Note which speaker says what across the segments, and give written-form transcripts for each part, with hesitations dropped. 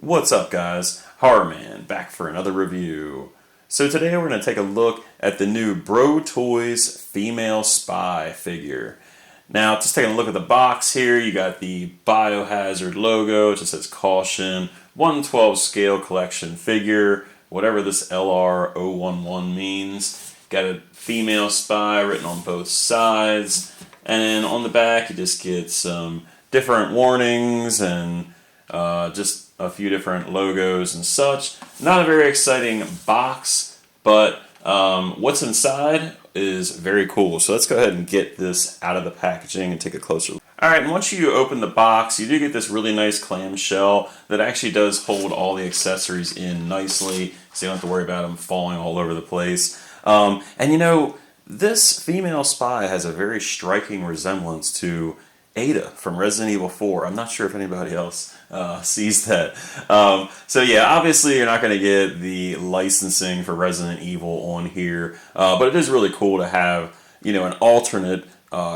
Speaker 1: What's up, guys? Horrorman back for another review. So today we're going to take a look at the new Bro Toys female spy figure. Now, just taking a look at the box here, you got the Biohazard logo. It just says caution, 1/12 scale collection figure, whatever this LR011 means. Got a female spy written on both sides, and then on the back you just get some different warnings and just a few different logos and such. Not a very exciting box, but what's inside is very cool. So let's go ahead and get this out of the packaging and take a closer look. Alright, and once you open the box, you do get this really nice clamshell that actually does hold all the accessories in nicely, so you don't have to worry about them falling all over the place. And you know, this female spy has a very striking resemblance to Ada from Resident Evil 4. I'm not sure if anybody else sees that. So yeah, obviously you're not going to get the licensing for Resident Evil on here, but it is really cool to have, you know, an alternate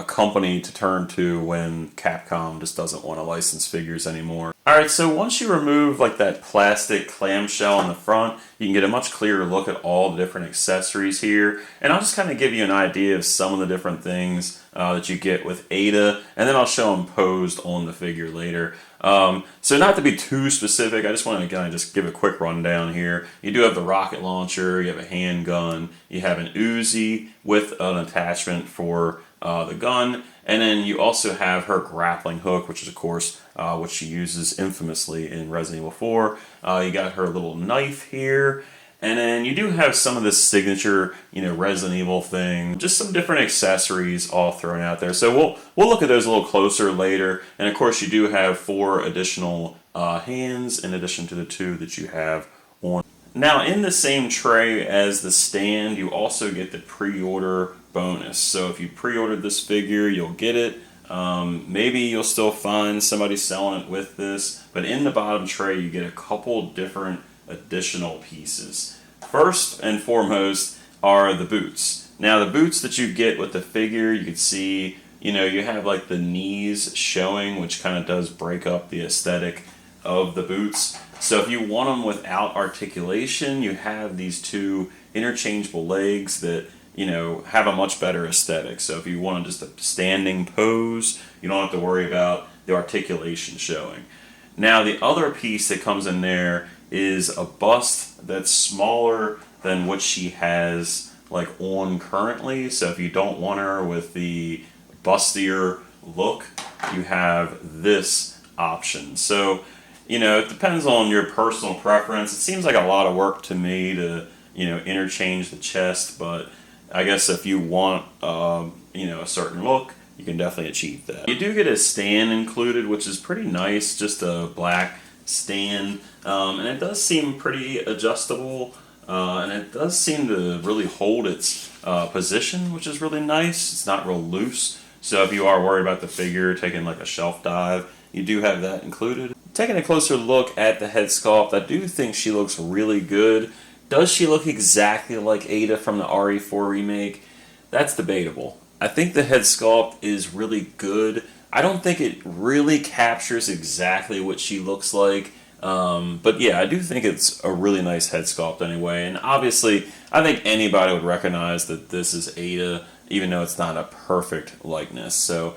Speaker 1: company to turn to when Capcom just doesn't want to license figures anymore. Alright, so once you remove like that plastic clamshell on the front, you can get a much clearer look at all the different accessories here. And I'll just kind of give you an idea of some of the different things that you get with Ada, and then I'll show them posed on the figure later. So not to be too specific, I just want to kind of just give a quick rundown here. You do have the rocket launcher, you have a handgun, you have an Uzi with an attachment for the gun, and then you also have her grappling hook, which is of course what she uses infamously in Resident Evil 4. You got her little knife here, and then you do have some of this signature, you know, Resident Evil thing, just some different accessories all thrown out there. So we'll look at those a little closer later, and of course you do have 4 additional hands in addition to the 2 that you have on. Now, in the same tray as the stand, you also get the pre-order bonus. So if you pre-ordered this figure, you'll get it. Maybe you'll still find somebody selling it with this, but in the bottom tray you get a couple different additional pieces. First and foremost are the boots. Now, the boots that you get with the figure, you can see, you know, you have like the knees showing, which kind of does break up the aesthetic of the boots. So if you want them without articulation, you have these 2 interchangeable legs that, you know, have a much better aesthetic. So if you want just a standing pose, you don't have to worry about the articulation showing. Now, the other piece that comes in there is a bust that's smaller than what she has like on currently. So if you don't want her with the bustier look, you have this option. So, you know, it depends on your personal preference. It seems like a lot of work to me to, you know, interchange the chest, but I guess if you want, you know, a certain look, you can definitely achieve that. You do get a stand included, which is pretty nice, just a black stand, and it does seem pretty adjustable, and it does seem to really hold its position, which is really nice. It's not real loose, so if you are worried about the figure taking like a shelf dive, you do have that included. Taking a closer look at the head sculpt, I do think she looks really good. Does she look exactly like Ada from the RE4 remake? That's debatable. I think the head sculpt is really good. I don't think it really captures exactly what she looks like, but yeah, I do think it's a really nice head sculpt anyway, and obviously I think anybody would recognize that this is Ada, even though it's not a perfect likeness. So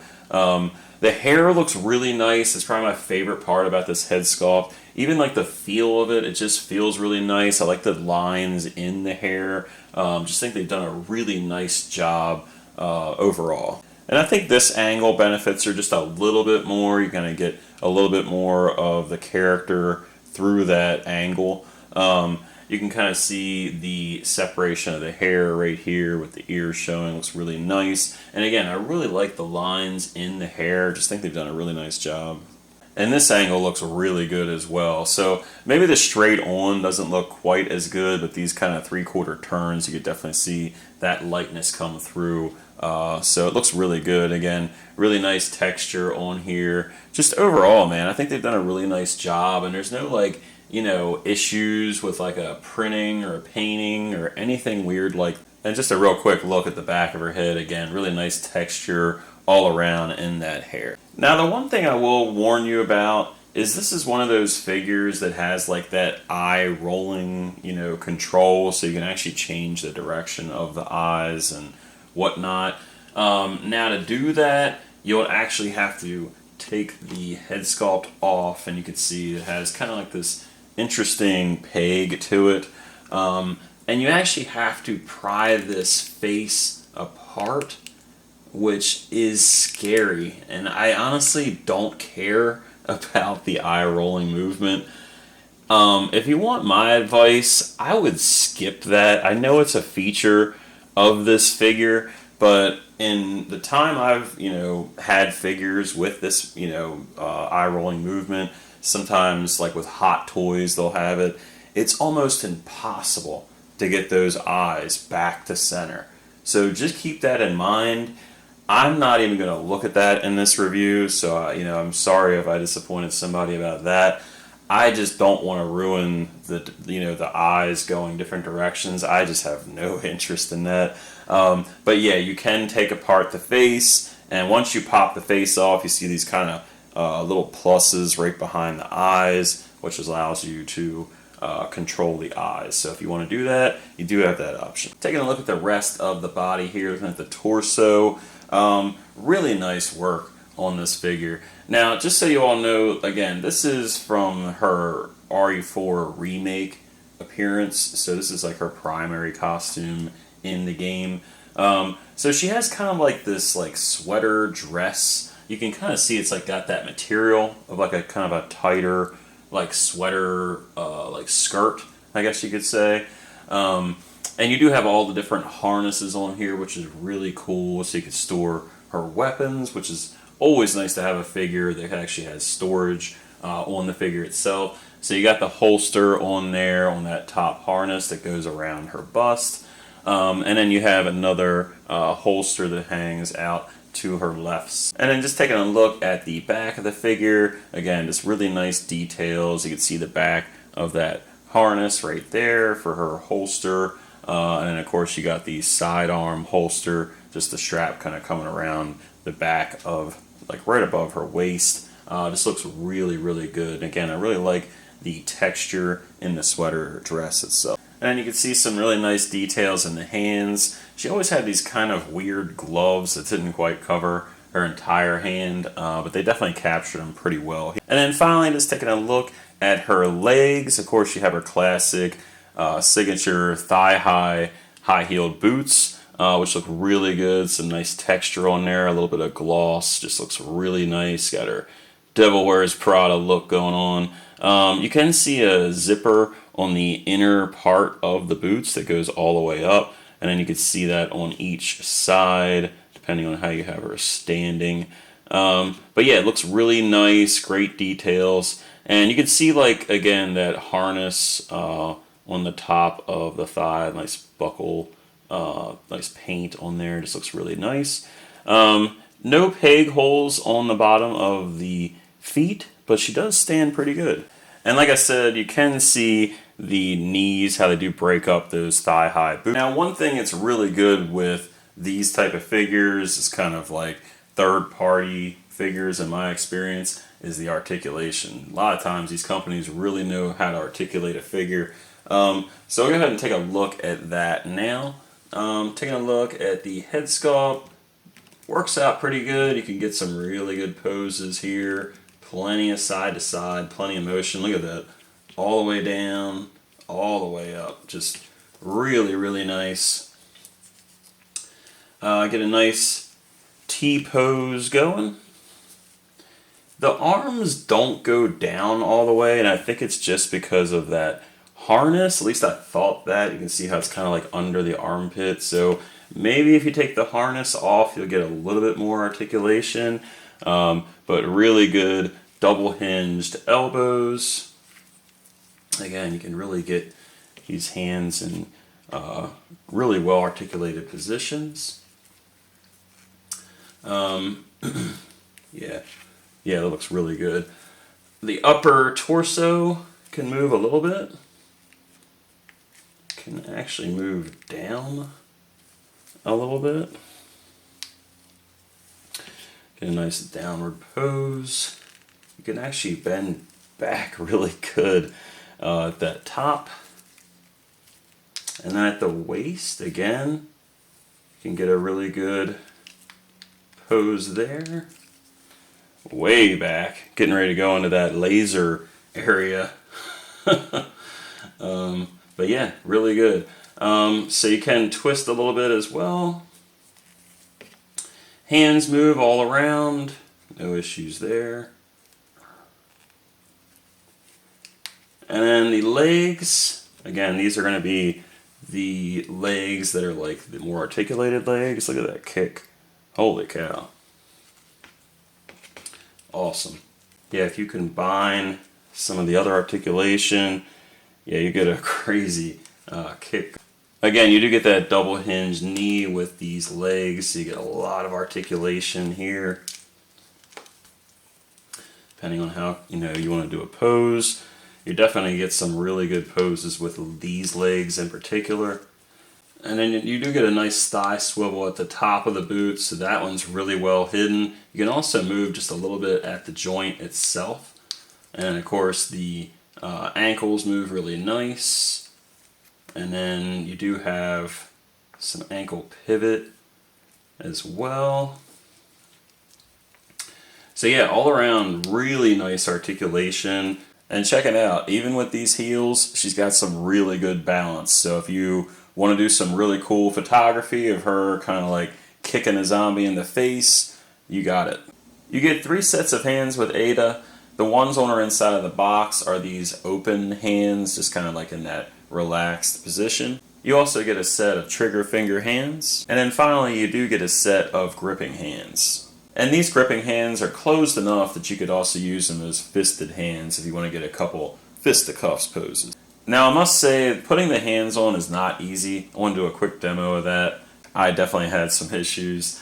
Speaker 1: the hair looks really nice. It's probably my favorite part about this head sculpt. Even like the feel of it, it just feels really nice. I like the lines in the hair. Just think they've done a really nice job overall. And I think this angle benefits her just a little bit more. You're going to get a little bit more of the character through that angle. You can kind of see the separation of the hair right here with the ears showing. Looks really nice. And again, I really like the lines in the hair. Just think they've done a really nice job. And this angle looks really good as well. So maybe the straight on doesn't look quite as good, but these kind of 3/4 turns, you could definitely see that lightness come through. So it looks really good. Again, really nice texture on here. Just overall, man, I think they've done a really nice job, and there's no like, you know, issues with like a printing or a painting or anything weird like. And just a real quick look at the back of her head. Again, really nice texture all around in that hair. Now, the one thing I will warn you about is this is one of those figures that has like that eye rolling, you know, control, so you can actually change the direction of the eyes and whatnot. Now to do that, you'll actually have to take the head sculpt off, and you can see it has kind of like this interesting peg to it. And you actually have to pry this face apart, which is scary. And I honestly don't care about the eye rolling movement. If you want my advice, I would skip that. I know it's a feature of this figure, but in the time I've, you know, had figures with this, you know, eye rolling movement, sometimes like with Hot Toys they'll have it, it's almost impossible to get those eyes back to center. So just keep that in mind. I'm not even going to look at that in this review, so you know, I'm sorry if I disappointed somebody about that. I just don't want to ruin the, you know, the eyes going different directions. I just have no interest in that. But yeah, you can take apart the face, and once you pop the face off, you see these kind of little pluses right behind the eyes, which allows you to control the eyes. So if you want to do that, you do have that option. Taking a look at the rest of the body here, looking at the torso, really nice work on this figure. Now, just so you all know, again, this is from her RE4 remake appearance, so this is like her primary costume in the game. So she has kind of like this like sweater dress. You can kind of see it's like got that material of like a kind of a tighter like sweater like skirt, I guess you could say. And you do have all the different harnesses on here, which is really cool, so you can store her weapons, which is always nice to have a figure that actually has storage on the figure itself. So you got the holster on there on that top harness that goes around her bust. And then you have another holster that hangs out to her left. And then just taking a look at the back of the figure, again, just really nice details. You can see the back of that harness right there for her holster. And then of course you got the sidearm holster, just the strap kind of coming around the back of, like right above her waist. This looks really, really good. And again, I really like the texture in the sweater dress itself. And you can see some really nice details in the hands. She always had these kind of weird gloves that didn't quite cover her entire hand, but they definitely captured them pretty well. And then finally, just taking a look at her legs. Of course, you have her classic signature thigh-high, high-heeled boots, which look really good. Some nice texture on there, a little bit of gloss. Just looks really nice. Got her Devil Wears Prada look going on. You can see a zipper on the inner part of the boots that goes all the way up, and then you can see that on each side depending on how you have her standing. But yeah, it looks really nice, great details, and you can see, like, again, that harness on the top of the thigh, nice buckle, nice paint on there, just looks really nice. No peg holes on the bottom of the feet, but she does stand pretty good. And like I said, you can see the knees, how they do break up those thigh-high boots. Now, one thing that's really good with these type of figures is kind of like third-party figures, in my experience, is the articulation. A lot of times these companies really know how to articulate a figure. So I'll go ahead and take a look at that now. Taking a look at the head sculpt. Works out pretty good. You can get some really good poses here. Plenty of side to side, plenty of motion. Look at that. All the way down, all the way up. Just really, really nice. Get a nice T-pose going. The arms don't go down all the way, and I think it's just because of that harness. At least I thought that. You can see how it's kind of like under the armpit. So maybe if you take the harness off, you'll get a little bit more articulation. But really good double hinged elbows. Again, you can really get these hands in really well articulated positions. Yeah, that looks really good. The upper torso can move a little bit. Can actually move down a little bit. Get a nice downward pose. can actually bend back really good at that top. And then at the waist, again, you can get a really good pose there. Way back, getting ready to go into that laser area. But yeah, really good. So you can twist a little bit as well. Hands move all around, no issues there. And then the legs, again, these are going to be the legs that are like the more articulated legs. Look at that kick. Holy cow. Awesome. Yeah, if you combine some of the other articulation, yeah, you get a crazy kick. Again, you do get that double hinge knee with these legs, so you get a lot of articulation here. Depending on how you want to do a pose, you definitely get some really good poses with these legs in particular. And then you do get a nice thigh swivel at the top of the boot, so that one's really well hidden. You can also move just a little bit at the joint itself. And of course the ankles move really nice. And then you do have some ankle pivot as well. So yeah, all around really nice articulation. And check it out, even with these heels, she's got some really good balance. So if you want to do some really cool photography of her kind of like kicking a zombie in the face, you got it. You get 3 sets of hands with Ada. The ones on her inside of the box are these open hands, just kind of like in that relaxed position. You also get a set of trigger finger hands. And then finally, you do get a set of gripping hands. And these gripping hands are closed enough that you could also use them as fisted hands if you want to get a couple fisticuffs poses. Now I must say, putting the hands on is not easy. I want to do a quick demo of that. I definitely had some issues.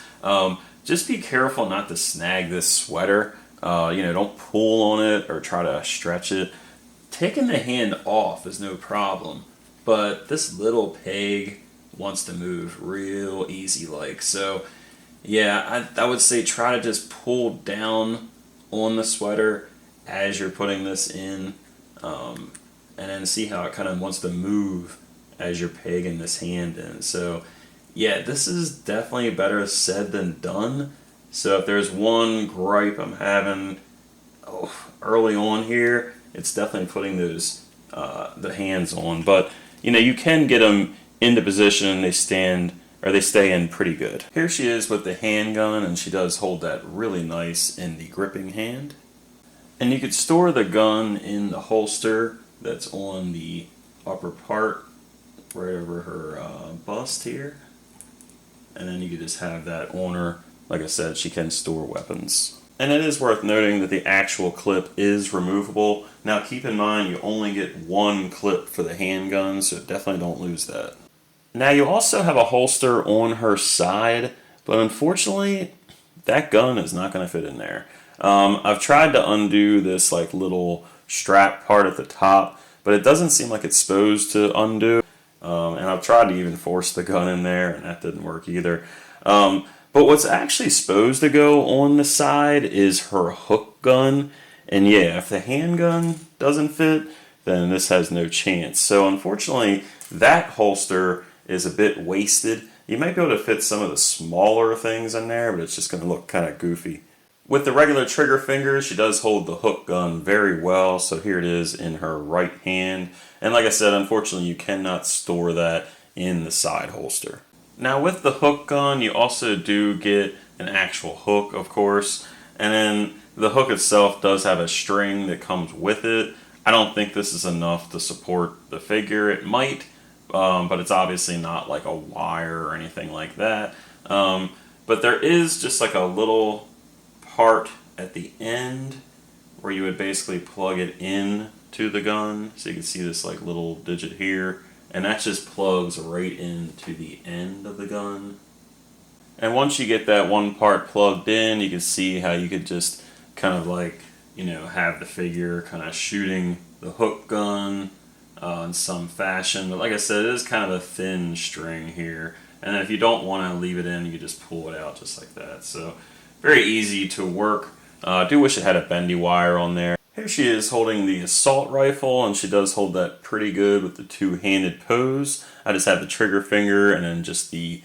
Speaker 1: Just be careful not to snag this sweater. Don't pull on it or try to stretch it. Taking the hand off is no problem, but this little peg wants to move real easy like. So yeah, I would say try to just pull down on the sweater as you're putting this in, and then see how it kind of wants to move as you're pegging this hand in. So yeah, this is definitely better said than done. So if there's one gripe I'm having early on here, it's definitely putting those the hands on. But you can get them into position and they stay in pretty good. Here she is with the handgun, and she does hold that really nice in the gripping hand. And you could store the gun in the holster that's on the upper part, right over her bust here. And then you could just have that on her. Like I said, she can store weapons. And it is worth noting that the actual clip is removable. Now keep in mind you only get one clip for the handgun, so definitely don't lose that. Now you also have a holster on her side, but unfortunately that gun is not going to fit in there. I've tried to undo this like little strap part at the top, but it doesn't seem like it's supposed to undo. And I've tried to even force the gun in there, and that didn't work either. But what's actually supposed to go on the side is her hook gun. And yeah, if the handgun doesn't fit, then this has no chance. So unfortunately, that holster is a bit wasted. You might be able to fit some of the smaller things in there, but it's just going to look kind of goofy. With the regular trigger finger, she does hold the hook gun very well. So here it is in her right hand. And like I said, unfortunately, you cannot store that in the side holster. Now with the hook gun, you also do get an actual hook, of course. And then the hook itself does have a string that comes with it. I don't think this is enough to support the figure. It might, but it's obviously not like a wire or anything like that. But there is just like a little part at the end where you would basically plug it in to the gun. So you can see this like little digit here. And that just plugs right into the end of the gun. And once you get that one part plugged in, you can see how you could just kind of like, have the figure kind of shooting the hook gun in some fashion. But like I said, it is kind of a thin string here. And then if you don't want to leave it in, you just pull it out just like that. So very easy to work. I do wish it had a bendy wire on there. Here she is holding the assault rifle, and she does hold that pretty good with the two-handed pose. I just have the trigger finger and then just the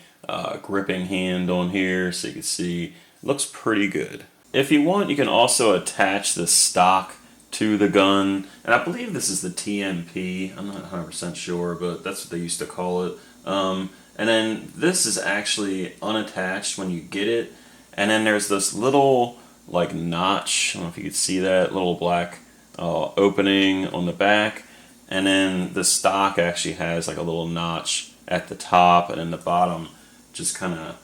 Speaker 1: gripping hand on here, so you can see it looks pretty good. If you want, you can also attach the stock to the gun, and I believe this is the TMP. I'm not 100% sure, but that's what they used to call it. And then this is actually unattached when you get it, and then there's this little like notch. I don't know if you can see that little black opening on the back, and then the stock actually has like a little notch at the top, and then the bottom just kind of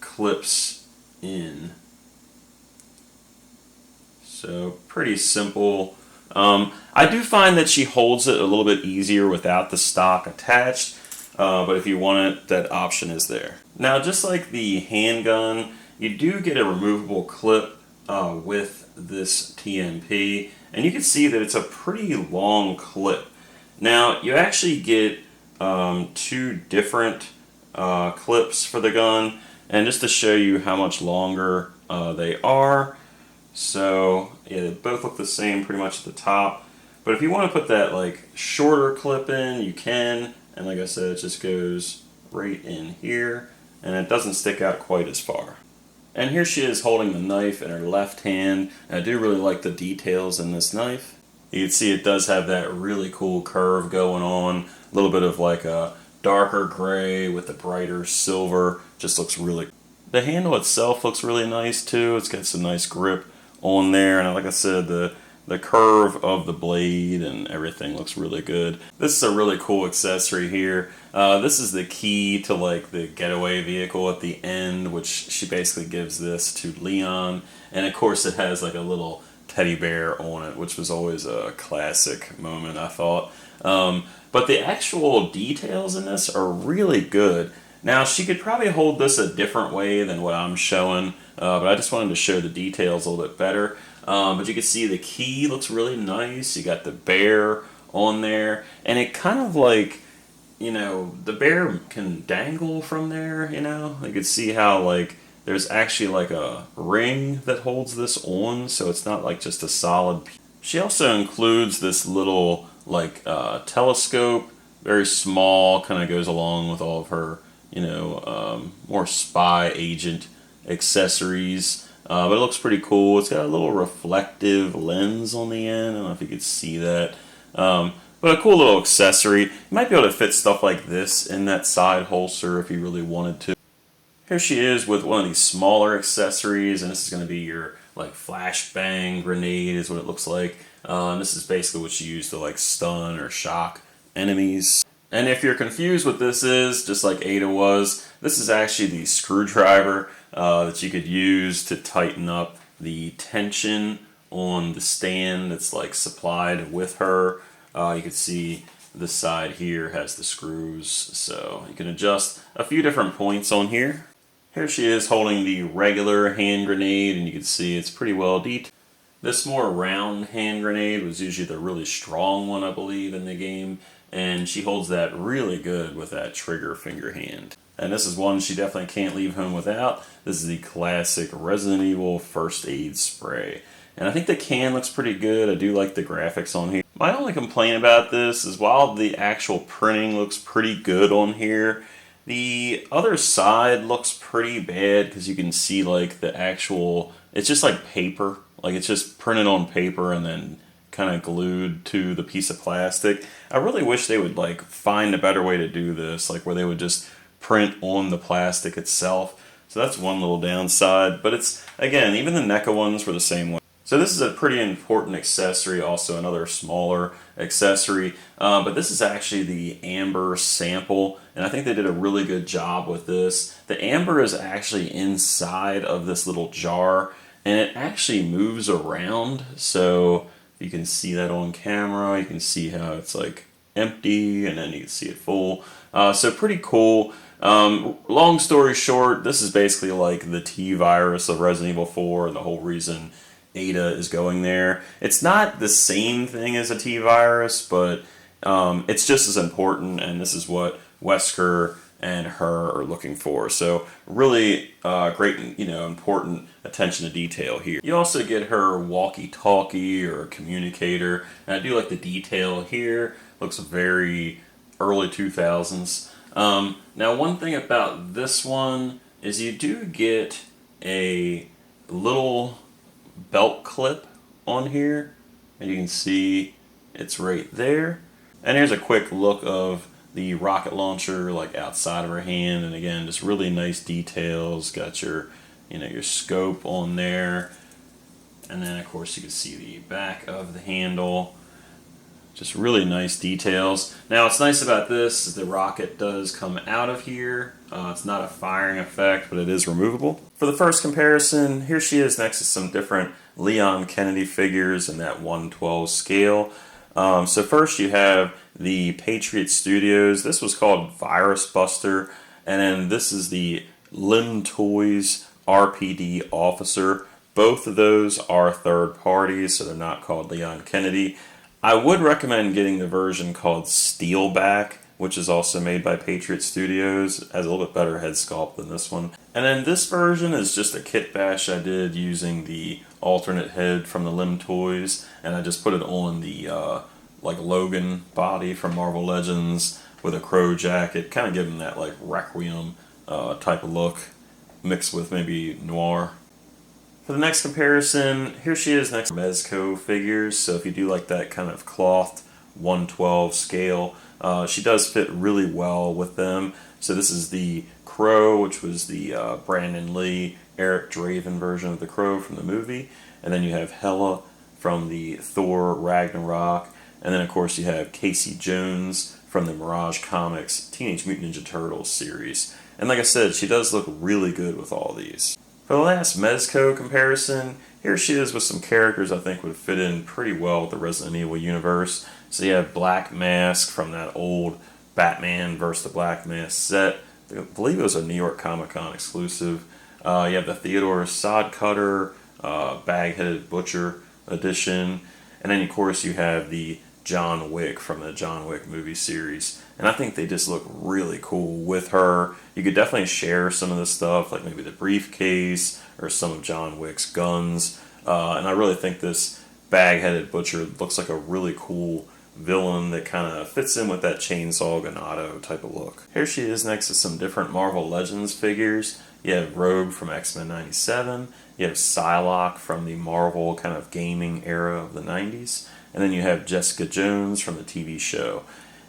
Speaker 1: clips in. So pretty simple. I do find that she holds it a little bit easier without the stock attached, but if you want it, that option is there. Now, just like the handgun, you do get a removable clip with this TMP, and you can see that it's a pretty long clip. Now, you actually get two different clips for the gun, and just to show you how much longer they are. So yeah, they both look the same pretty much at the top, but if you want to put that like shorter clip in, you can, and like I said, it just goes right in here, and it doesn't stick out quite as far. And here she is holding the knife in her left hand, and I do really like the details in this knife. You can see it does have that really cool curve going on, a little bit of like a darker gray with the brighter silver, just looks really. The handle itself looks really nice too. It's got some nice grip on there, and like I said, the curve of the blade and everything looks really good. This is a really cool accessory here. This is the key to like the getaway vehicle at the end, which she basically gives this to Leon, and of course it has like a little teddy bear on it, which was always a classic moment, I thought. But the actual details in this are really good. Now, she could probably hold this a different way than what I'm showing, but I just wanted to show the details a little bit better. But you can see the key looks really nice. You got the bear on there, and it kind of like, you know, the bear can dangle from there, you know? You can see how like there's actually like a ring that holds this on, so it's not like just a solid piece. She also includes this little like telescope, very small, kind of goes along with all of her, you know, more spy agent accessories, but it looks pretty cool. It's got a little reflective lens on the end. I don't know if you could see that, but a cool little accessory. You might be able to fit stuff like this in that side holster if you really wanted to. Here she is with one of these smaller accessories, and this is going to be your like flashbang grenade is what it looks like. This is basically what you use to like stun or shock enemies. And if you're confused what this is, just like Ada was, this is actually the screwdriver that you could use to tighten up the tension on the stand that's like supplied with her. You can see this side here has the screws, so you can adjust a few different points on here. Here she is holding the regular hand grenade, and you can see it's pretty well detailed. This more round hand grenade was usually the really strong one, I believe, in the game, and she holds that really good with that trigger finger hand. And this is one she definitely can't leave home without. This is the classic Resident Evil first aid spray. And I think the can looks pretty good. I do like the graphics on here. My only complaint about this is while the actual printing looks pretty good on here, the other side looks pretty bad because you can see like the actual, it's just like paper. Like it's just printed on paper and then kind of glued to the piece of plastic. I really wish they would like find a better way to do this, like where they would just print on the plastic itself. So that's one little downside, but it's, again, even the NECA ones were the same way. So this is a pretty important accessory, also another smaller accessory, but this is actually the amber sample, and I think they did a really good job with this. The amber is actually inside of this little jar, and it actually moves around, so you can see that on camera. You can see how it's like empty, and then you can see it full. So pretty cool. Long story short, this is basically like the T-virus of Resident Evil 4, and the whole reason Ada is going there. It's not the same thing as a T-virus, but it's just as important, and this is what Wesker and her are looking for. So really great, important attention to detail here. You also get her walkie-talkie or communicator, and I do like the detail here. Looks very early 2000s. Now one thing about this one is you do get a little belt clip on here, and you can see it's right there. And here's a quick look of the rocket launcher like outside of her hand, and again just really nice details. Got your your scope on there, and then of course you can see the back of the handle. Just really nice details. Now what's nice about this is the rocket does come out of here. It's not a firing effect, but it is removable. For the first comparison, here she is next to some different Leon Kennedy figures in that 1/12 scale. So first you have the Patriot Studios. This was called Virus Buster, and then this is the Lim Toys RPD Officer. Both of those are third parties, so they're not called Leon Kennedy. I would recommend getting the version called Steelback, which is also made by Patriot Studios. It has a little bit better head sculpt than this one. And then this version is just a kit bash I did using the alternate head from the Lim Toys, and I just put it on the like Logan body from Marvel Legends with a crow jacket, kind of giving that like Requiem type of look, mixed with maybe noir. For the next comparison, here she is next to Mezco figures. So if you do like that kind of cloth 1/12 scale, she does fit really well with them. So this is the Crow, which was the Brandon Lee, Eric Draven version of the Crow from the movie. And then you have Hela from the Thor Ragnarok. And then of course you have Casey Jones from the Mirage Comics Teenage Mutant Ninja Turtles series. And like I said, she does look really good with all these. For the last Mezco comparison, here she is with some characters I think would fit in pretty well with the Resident Evil universe. So you have Black Mask from that old Batman vs. the Black Mask set. I believe it was a New York Comic Con exclusive. You have the Theodore Sodcutter, Bag-Headed Butcher edition. And then of course you have the John Wick from the John Wick movie series. And I think they just look really cool with her. You could definitely share some of this stuff, like maybe the briefcase or some of John Wick's guns. And I really think this Bag-Headed Butcher looks like a really cool villain that kind of fits in with that Chainsaw Ganado type of look. Here she is next to some different Marvel Legends figures. You have Rogue from X-Men 97. You have Psylocke from the Marvel kind of gaming era of the 90s. And then you have Jessica Jones from the TV show.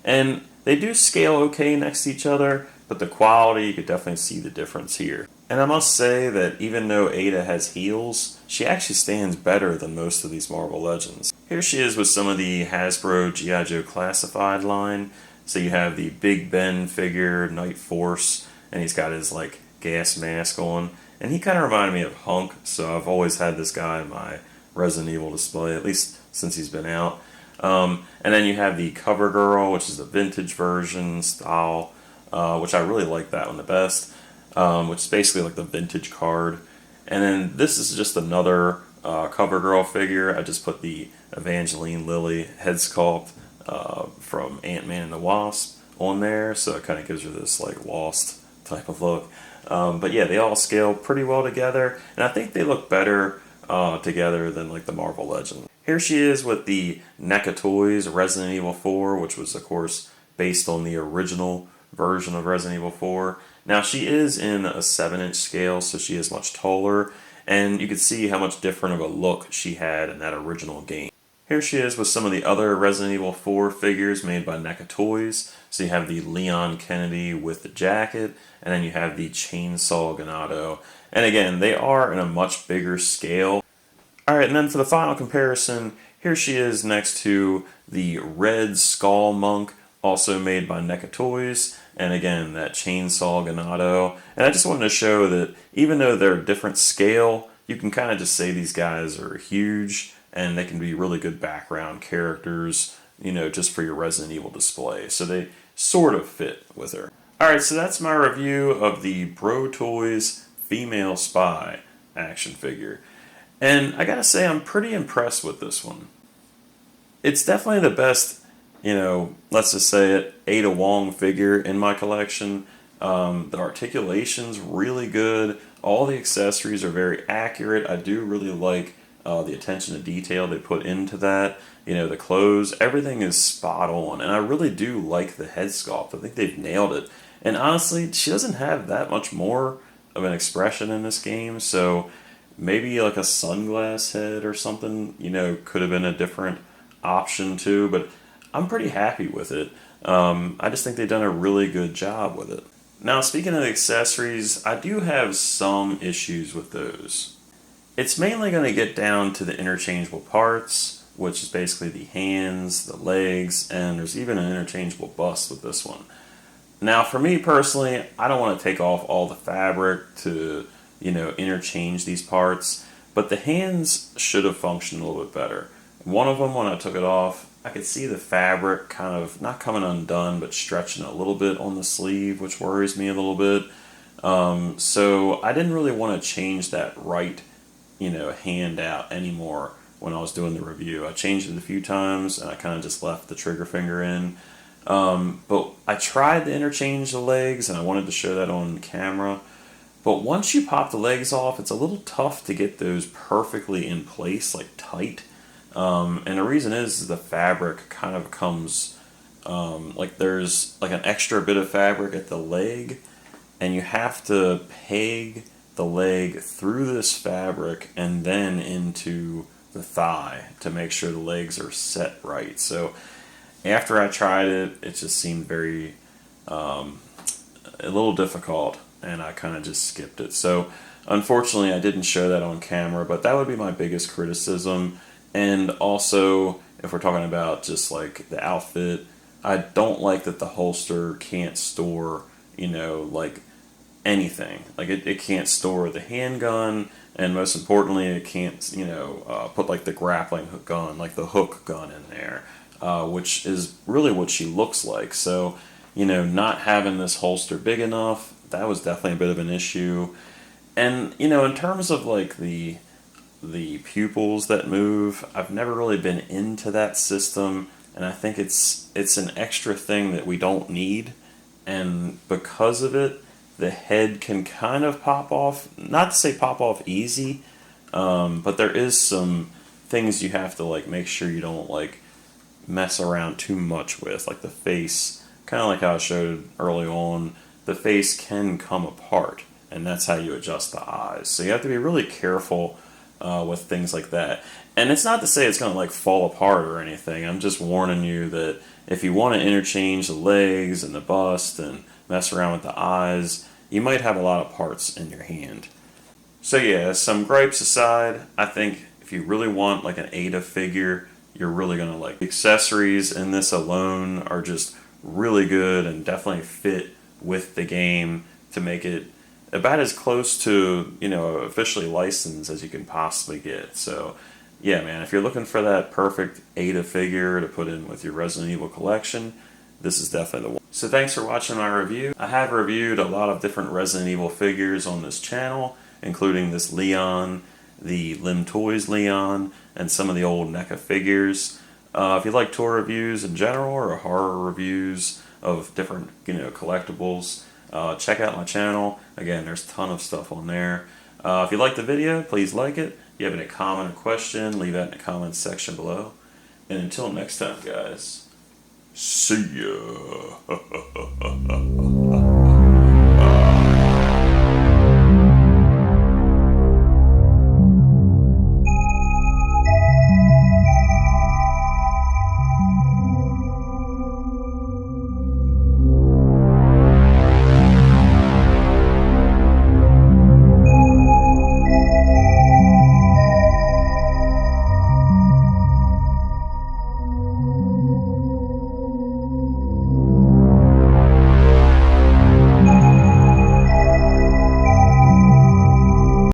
Speaker 1: And they do scale okay next to each other, but the quality, you could definitely see the difference here. And I must say that even though Ada has heels, she actually stands better than most of these Marvel Legends. Here she is with some of the Hasbro G.I. Joe Classified line. So you have the Big Ben figure, Night Force, and he's got his like gas mask on. And he kind of reminded me of Hunk, so I've always had this guy in my Resident Evil display, at least since he's been out. And then you have the Cover Girl, which is the vintage version style, which I really like that one the best, which is basically like the vintage card. And then this is just another Cover Girl figure. I just put the Evangeline Lilly head sculpt from Ant-Man and the Wasp on there, so it kind of gives her this like Lost type of look. But yeah, they all scale pretty well together, and I think they look better together than like the Marvel Legend. Here she is with the NECA Toys Resident Evil 4, which was of course based on the original version of Resident Evil 4. Now she is in a 7-inch scale, so she is much taller, and you can see how much different of a look she had in that original game. Here she is with some of the other Resident Evil 4 figures made by NECA Toys. So you have the Leon Kennedy with the jacket, and then you have the Chainsaw Ganado. And again, they are in a much bigger scale. Alright, and then for the final comparison, here she is next to the Red Skull Monk, also made by NECA Toys, and again, that Chainsaw Ganado. And I just wanted to show that even though they're different scale, you can kind of just say these guys are huge, and they can be really good background characters, you know, just for your Resident Evil display. So they sort of fit with her. Alright, so that's my review of the Bro Toys Female Spy action figure. And I gotta say, I'm pretty impressed with this one. It's definitely the best, you know, let's just say it, Ada Wong figure in my collection. The articulation's really good. All the accessories are very accurate. I do really like the attention to detail they put into that. You know, the clothes, everything is spot on. And I really do like the head sculpt. I think they've nailed it. And honestly, she doesn't have that much more of an expression in this game, so maybe like a sunglass head or something, you know, could have been a different option too, but I'm pretty happy with it. I just think they've done a really good job with it. Now, speaking of accessories, I do have some issues with those. It's mainly going to get down to the interchangeable parts, which is basically the hands, the legs, and there's even an interchangeable bust with this one. Now, for me personally, I don't want to take off all the fabric to, you know, interchange these parts, but the hands should have functioned a little bit better. One of them, when I took it off, I could see the fabric kind of not coming undone, but stretching a little bit on the sleeve, which worries me a little bit. So I didn't really want to change that right, you know, hand out anymore when I was doing the review. I changed it a few times, and I kind of just left the trigger finger in. But I tried to interchange the legs, and I wanted to show that on camera. But once you pop the legs off, it's a little tough to get those perfectly in place, like tight. And the reason is the fabric kind of comes, like there's like an extra bit of fabric at the leg, and you have to peg the leg through this fabric and then into the thigh to make sure the legs are set right. So after I tried it, it just seemed very, a little difficult, and I kind of just skipped it. So unfortunately, I didn't show that on camera, but that would be my biggest criticism. And also, if we're talking about just like the outfit, I don't like that the holster can't store, you know, like anything. Like it can't store the handgun, and most importantly, it can't, you know, put like the grappling hook gun, like the hook gun in there. Which is really what she looks like. So, you know, not having this holster big enough, that was definitely a bit of an issue. And, you know, in terms of like the pupils that move, I've never really been into that system, and I think it's an extra thing that we don't need. And because of it, the head can kind of pop off. Not to say pop off easy, but there is some things you have to like make sure you don't like mess around too much with, like the face, kind of like how I showed early on, the face can come apart, and that's how you adjust the eyes. So you have to be really careful with things like that. And it's not to say it's going to like fall apart or anything. I'm just warning you that if you want to interchange the legs and the bust and mess around with the eyes, you might have a lot of parts in your hand. So yeah, some gripes aside, I think if you really want like an Ada figure, you're really going to like. The accessories in this alone are just really good and definitely fit with the game to make it about as close to, you know, officially licensed as you can possibly get. So yeah, man, if you're looking for that perfect Ada figure to put in with your Resident Evil collection, this is definitely the one. So thanks for watching my review. I have reviewed a lot of different Resident Evil figures on this channel, including this Leon, the Lim Toys Leon, and some of the old NECA figures. If you like toy reviews in general or horror reviews of different, you know, collectibles, check out my channel. Again, there's a ton of stuff on there. If you like the video, please like it. If you have any comment or question, leave that in the comments section below. And until next time, guys, see ya.